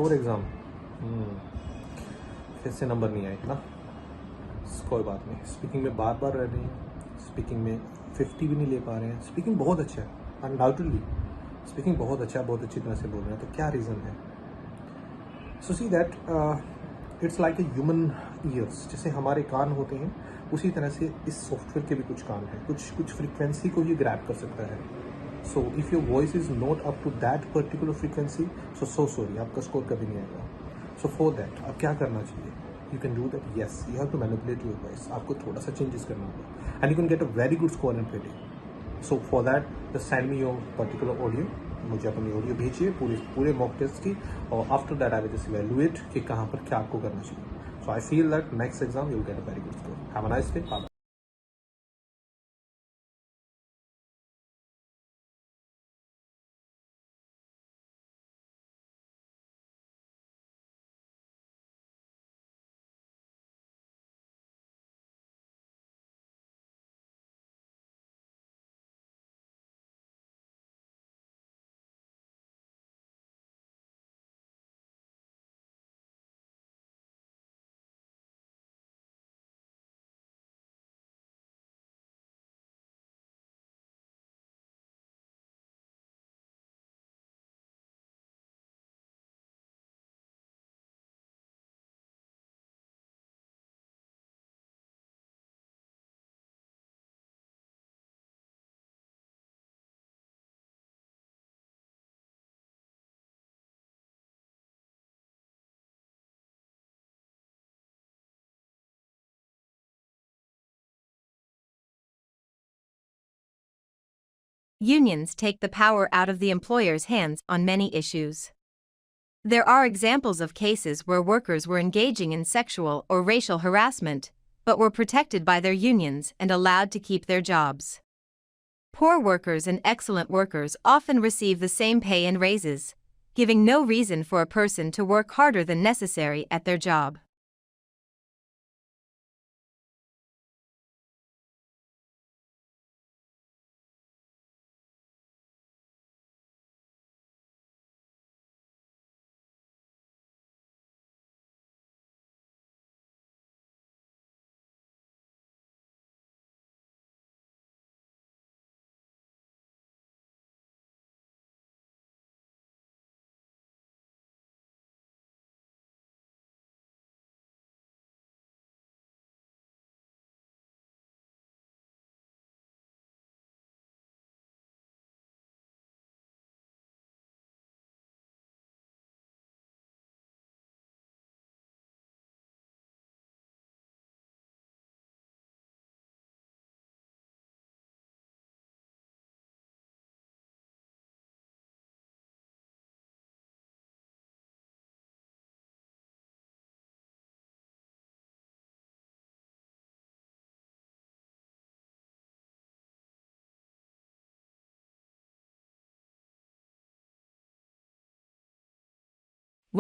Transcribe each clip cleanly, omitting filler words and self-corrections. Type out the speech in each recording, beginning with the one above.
4 exam, फिर से number नहीं आए ना, कोई बात नहीं। स्पीकिंग में बार बार रह रहे हैं, स्पीकिंग में 50 भी नहीं ले पा रहे हैं। स्पीकिंग बहुत अच्छा है, अनडाउटेडली स्पीकिंग बहुत अच्छा है, बहुत अच्छी तरह से बोल रहे हैं, तो क्या रीज़न है? So see that it's like a human ears, जैसे हमारे कान होते हैं उसी तरह से इस सॉफ्टवेयर के भी कुछ कान हैं, कुछ फ्रीक्वेंसी को ये ग्रैब कर सकता है। So if your voice is not up to that particular frequency, so sorry, आपका स्कोर कभी नहीं आएगा। सो फॉर दैट अब क्या करना चाहिए? You can do that, yes, you have to manipulate your voice, आपको थोड़ा सा चेंजेस करना होगा, and you can get a very good score in PTE। So for that just send me your particular audio, मुझे अपनी audio भेजिए पूरे mock test की, और after that I will just evaluate कि कहाँ पर क्या आपको करना चाहिए। So I feel that next exam you will get a very good score. Have a nice day, bye. Unions take the power out of the employer's hands on many issues. There are examples of cases where workers were engaging in sexual or racial harassment, but were protected by their unions and allowed to keep their jobs. Poor workers and excellent workers often receive the same pay and raises, giving no reason for a person to work harder than necessary at their job.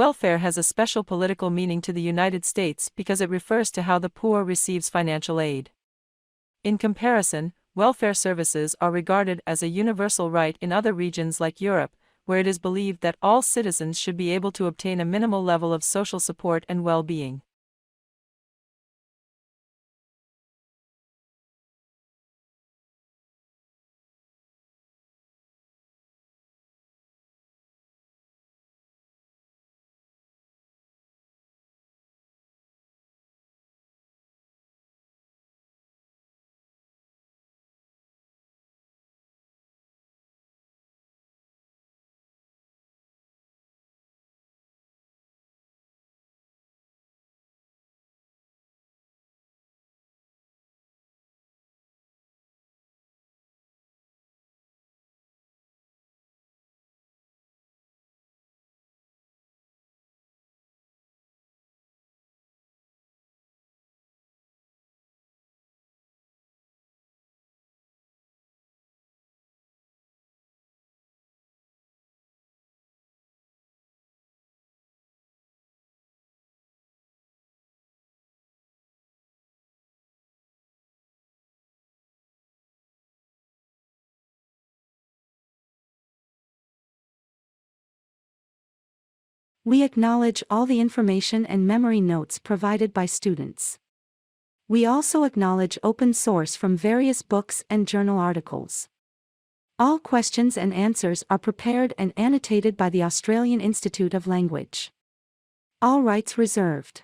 Welfare has a special political meaning to the United States because it refers to how the poor receives financial aid. In comparison, welfare services are regarded as a universal right in other regions like Europe, where it is believed that all citizens should be able to obtain a minimal level of social support and well-being. We acknowledge all the information and memory notes provided by students. We also acknowledge open source from various books and journal articles. All questions and answers are prepared and annotated by the Australian Institute of Language. All rights reserved.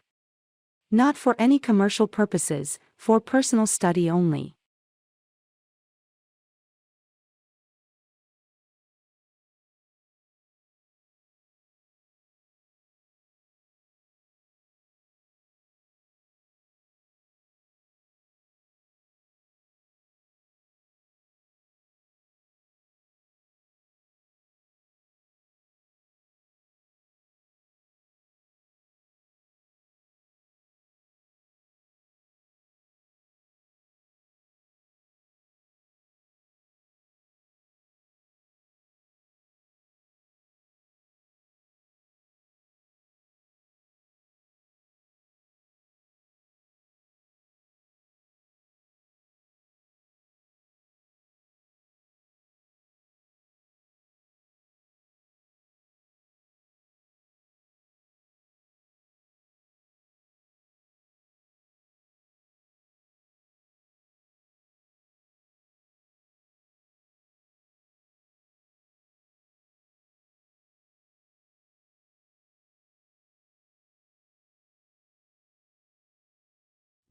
Not for any commercial purposes, for personal study only.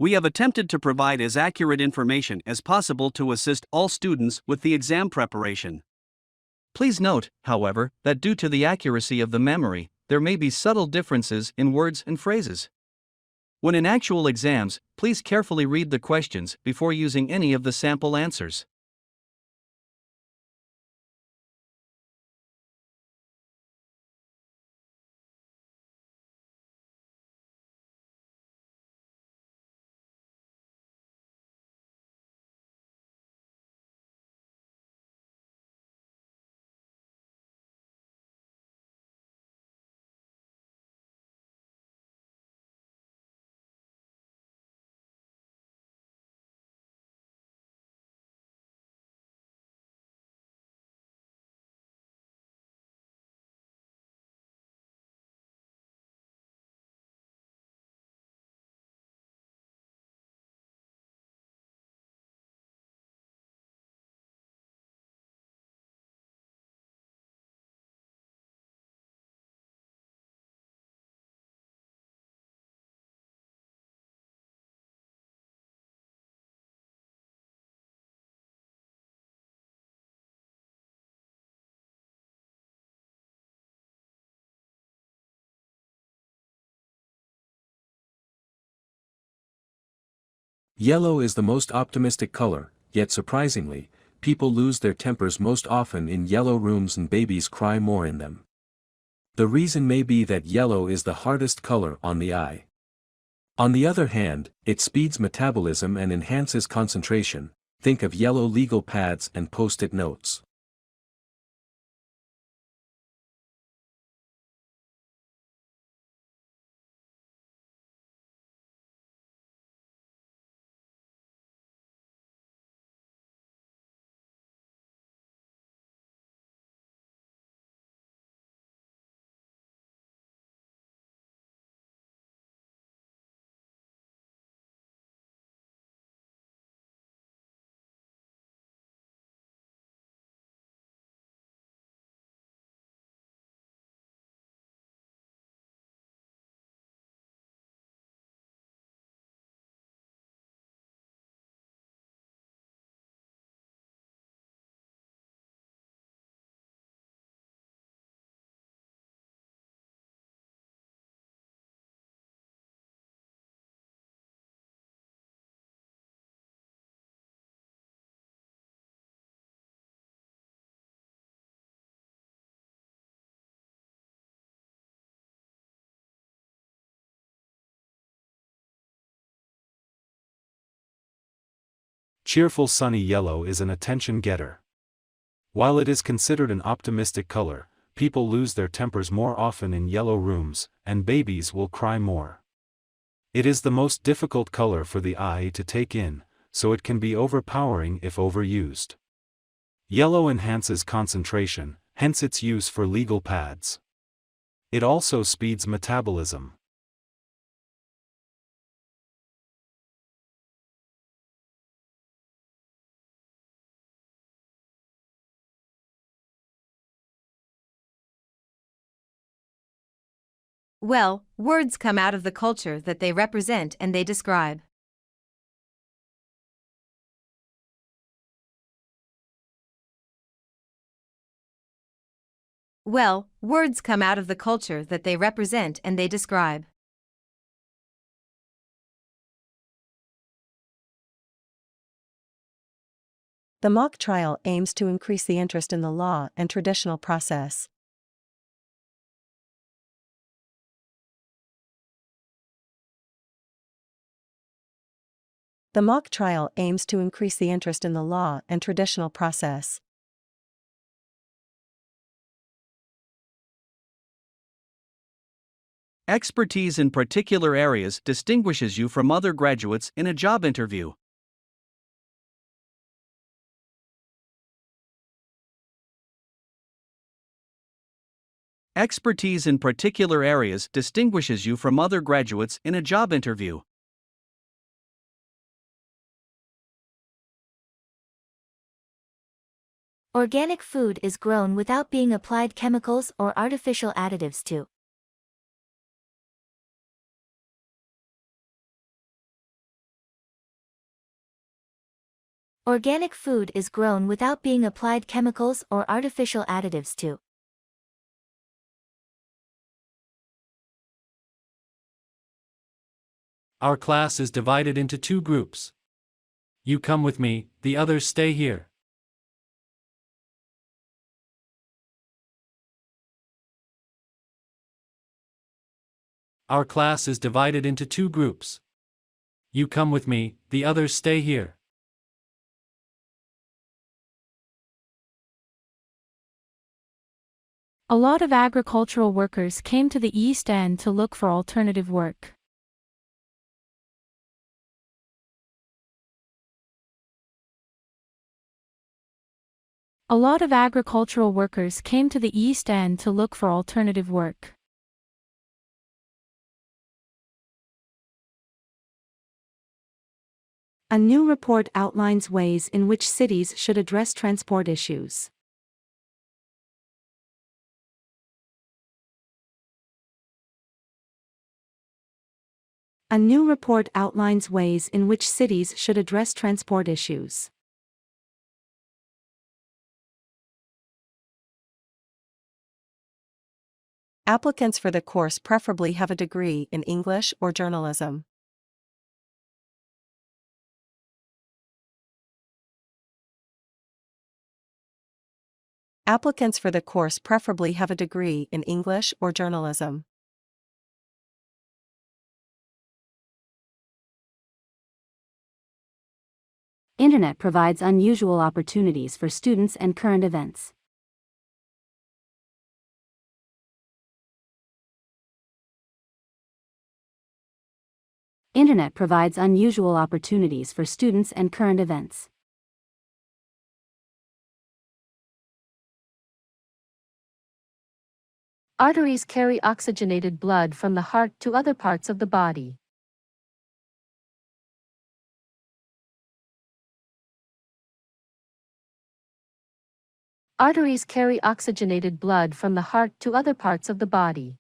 We have attempted to provide as accurate information as possible to assist all students with the exam preparation. Please note, however, that due to the accuracy of the memory, there may be subtle differences in words and phrases. When in actual exams, please carefully read the questions before using any of the sample answers. Yellow is the most optimistic color, yet surprisingly, people lose their tempers most often in yellow rooms and babies cry more in them. The reason may be that yellow is the hardest color on the eye. On the other hand, it speeds metabolism and enhances concentration. Think of yellow legal pads and post-it notes. Cheerful sunny yellow is an attention getter. While it is considered an optimistic color, people lose their tempers more often in yellow rooms, and babies will cry more. It is the most difficult color for the eye to take in, so it can be overpowering if overused. Yellow enhances concentration, hence its use for legal pads. It also speeds metabolism. Well, words come out of the culture that they represent and they describe. Well, words come out of the culture that they represent and they describe. The mock trial aims to increase the interest in the law and traditional process. The mock trial aims to increase the interest in the law and traditional process. Expertise in particular areas distinguishes you from other graduates in a job interview. Expertise in particular areas distinguishes you from other graduates in a job interview. Organic food is grown without being applied chemicals or artificial additives to. Organic food is grown without being applied chemicals or artificial additives to. Our class is divided into 2 groups. You come with me, the others stay here. Our class is divided into 2 groups. You come with me, the others stay here. A lot of agricultural workers came to the East End to look for alternative work. A lot of agricultural workers came to the East End to look for alternative work. A new report outlines ways in which cities should address transport issues. A new report outlines ways in which cities should address transport issues. Applicants for the course preferably have a degree in English or journalism. Applicants for the course preferably have a degree in English or journalism. Internet provides unusual opportunities for students and current events. Internet provides unusual opportunities for students and current events. Arteries carry oxygenated blood from the heart to other parts of the body. Arteries carry oxygenated blood from the heart to other parts of the body.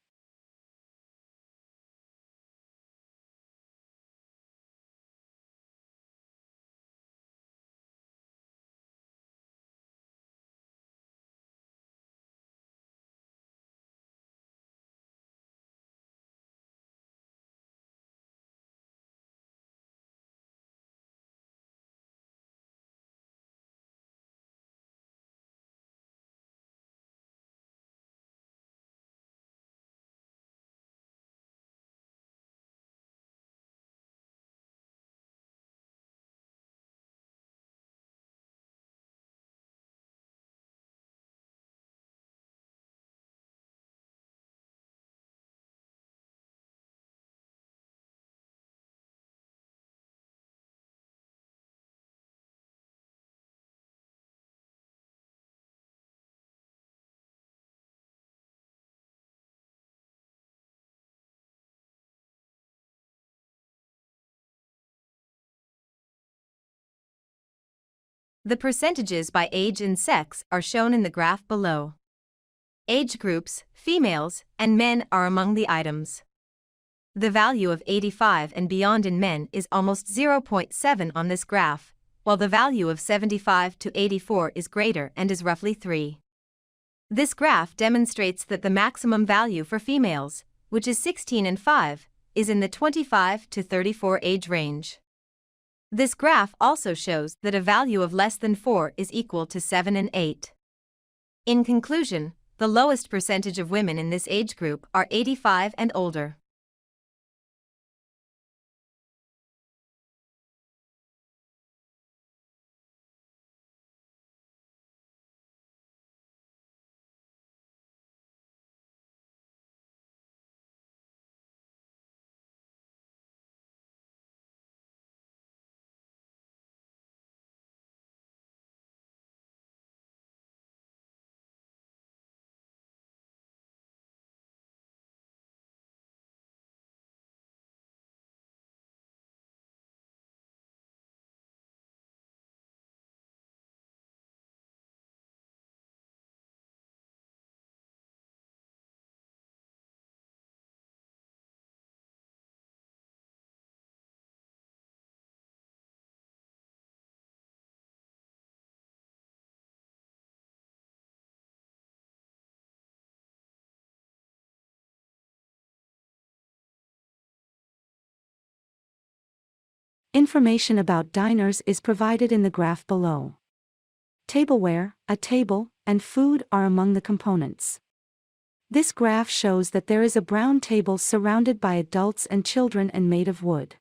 The percentages by age and sex are shown in the graph below. Age groups, females, and men are among the items. The value of 85 and beyond in men is almost 0.7 on this graph, while the value of 75 to 84 is greater and is roughly 3. This graph demonstrates that the maximum value for females, which is 16 and 5, is in the 25 to 34 age range. This graph also shows that a value of less than 4 is equal to 7 and 8. In conclusion, the lowest percentage of women in this age group are 85 and older. Information about diners is provided in the graph below. Tableware, a table, and food are among the components. This graph shows that there is a brown table surrounded by adults and children and made of wood.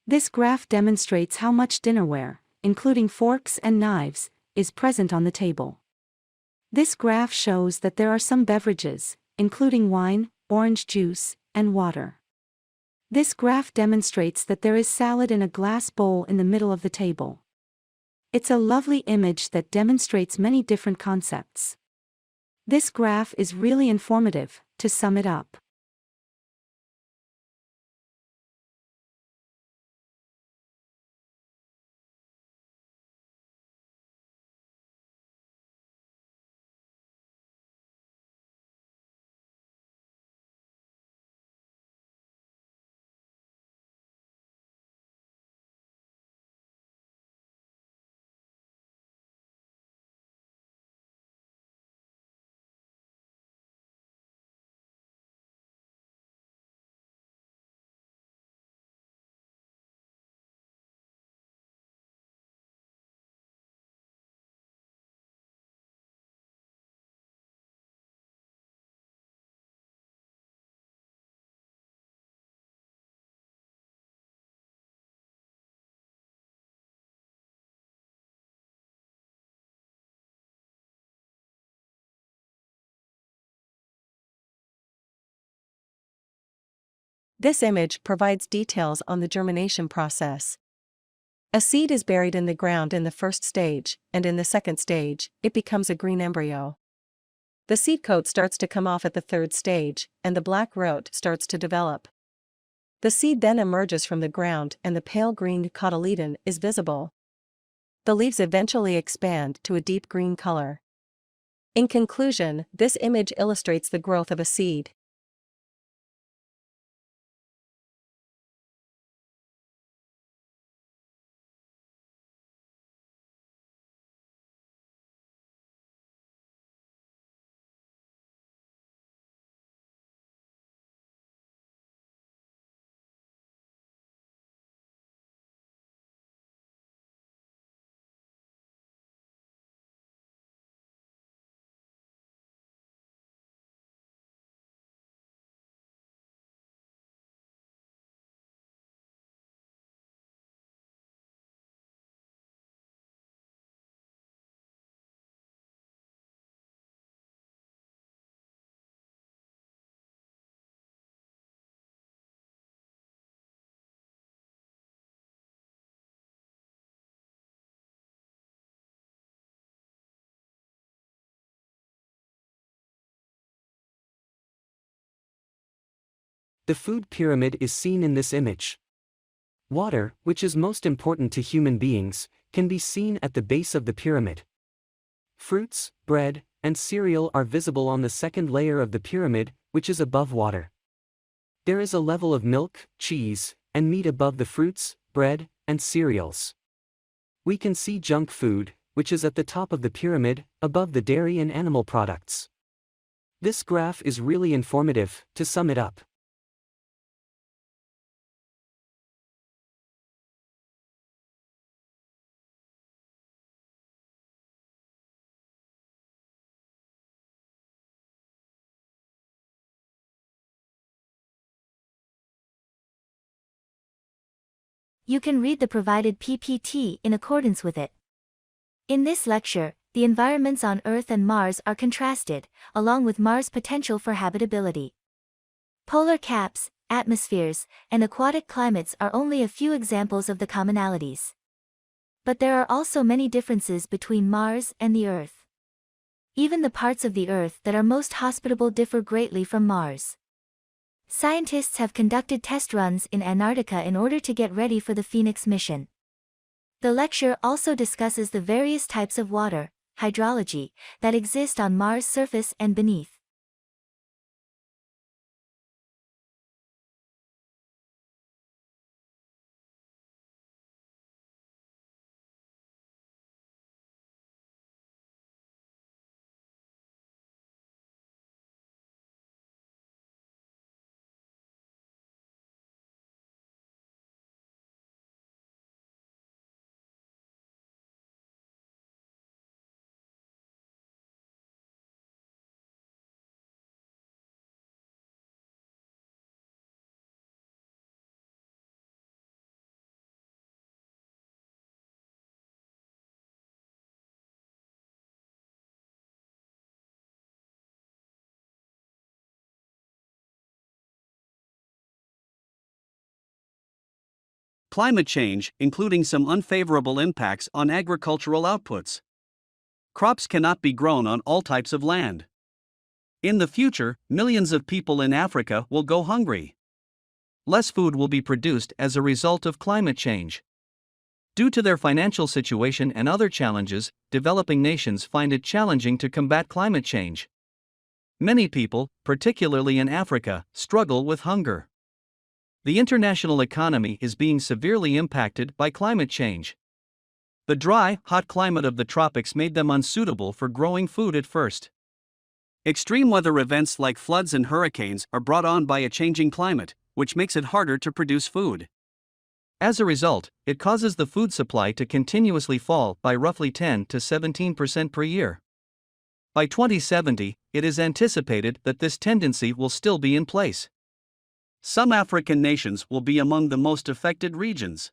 This graph demonstrates how much dinnerware, including forks and knives, is present on the table. This graph shows that there are some beverages, including wine, orange juice, and water. This graph demonstrates that there is salad in a glass bowl in the middle of the table. It's a lovely image that demonstrates many different concepts. This graph is really informative. To sum it up, This image provides details on the germination process. A seed is buried in the ground in the first stage, and in the second stage, it becomes a green embryo. The seed coat starts to come off at the third stage, and the black root starts to develop. The seed then emerges from the ground and the pale green cotyledon is visible. The leaves eventually expand to a deep green color. In conclusion, this image illustrates the growth of a seed. The food pyramid is seen in this image. Water, which is most important to human beings, can be seen at the base of the pyramid. Fruits, bread, and cereal are visible on the second layer of the pyramid, which is above water. There is a level of milk, cheese, and meat above the fruits, bread, and cereals. We can see junk food, which is at the top of the pyramid, above the dairy and animal products. This graph is really informative. To sum it up, You can read the provided PPT in accordance with it. In this lecture, the environments on Earth and Mars are contrasted, along with Mars' potential for habitability. Polar caps, atmospheres, and aquatic climates are only a few examples of the commonalities. But there are also many differences between Mars and the Earth. Even the parts of the Earth that are most hospitable differ greatly from Mars. Scientists have conducted test runs in Antarctica in order to get ready for the Phoenix mission. The lecture also discusses the various types of water, hydrology, that exist on Mars' surface and beneath. Climate change, including some unfavorable impacts on agricultural outputs. Crops cannot be grown on all types of land. In the future, millions of people in Africa will go hungry. Less food will be produced as a result of climate change. Due to their financial situation and other challenges, developing nations find it challenging to combat climate change. Many people, particularly in Africa, struggle with hunger. The international economy is being severely impacted by climate change. The dry, hot climate of the tropics made them unsuitable for growing food at first. Extreme weather events like floods and hurricanes are brought on by a changing climate, which makes it harder to produce food. As a result, it causes the food supply to continuously fall by roughly 10 to 17% per year. By 2070, it is anticipated that this tendency will still be in place. Some African nations will be among the most affected regions.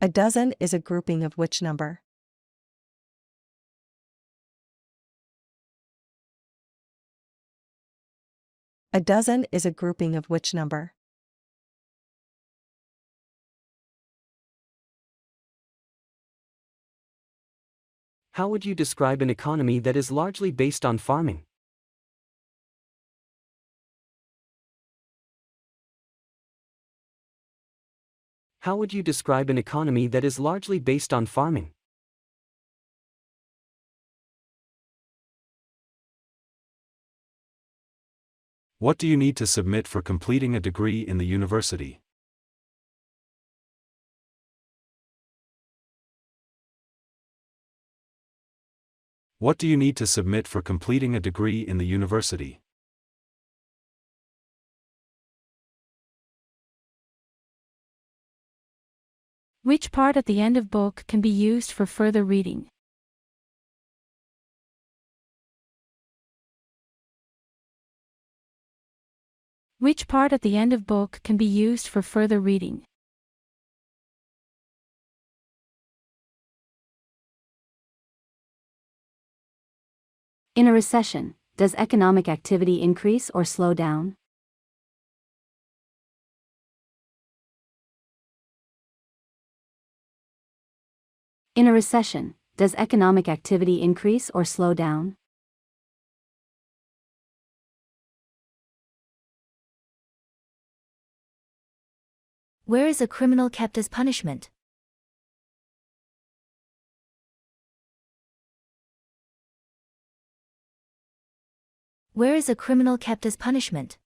A dozen is a grouping of which number? A dozen is a grouping of which number? how would you describe an economy that is largely based on farming? How would you describe an economy that is largely based on farming? What do you need to submit for completing a degree in the university? What do you need to submit for completing a degree in the university? Which part at the end of book can be used for further reading? Which part at the end of book can be used for further reading? In a recession, does economic activity increase or slow down? In a recession, does economic activity increase or slow down? Where is a criminal kept as punishment? Where is a criminal kept as punishment?